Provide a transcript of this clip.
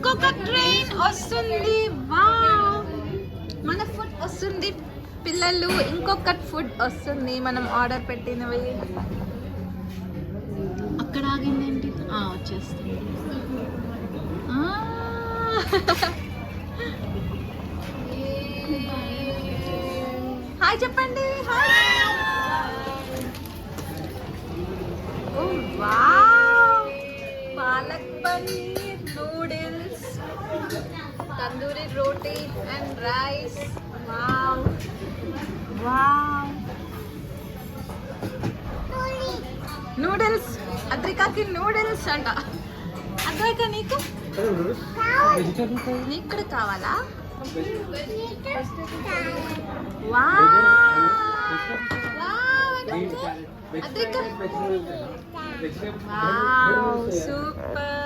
ఇంకొక ట్రైన్ వస్తుంది. వావ్, మన ఫుడ్ వస్తుంది పిల్లలు. ఇంకొక ఫుడ్ వస్తుంది మనం ఆర్డర్ పెట్టినవి. అక్కడ ఆగిందేంటి? వచ్చేస్తుంది. హాయ్ చెప్పండి. Oh wow, palak paneer noodles, tandoori roti and rice. Wow wow, noodles. అద్రికాకి నూడిల్స్ అంట. అద్రిక నీకు నీకు కూడా కావాలా? Wow, Adrika wow, super.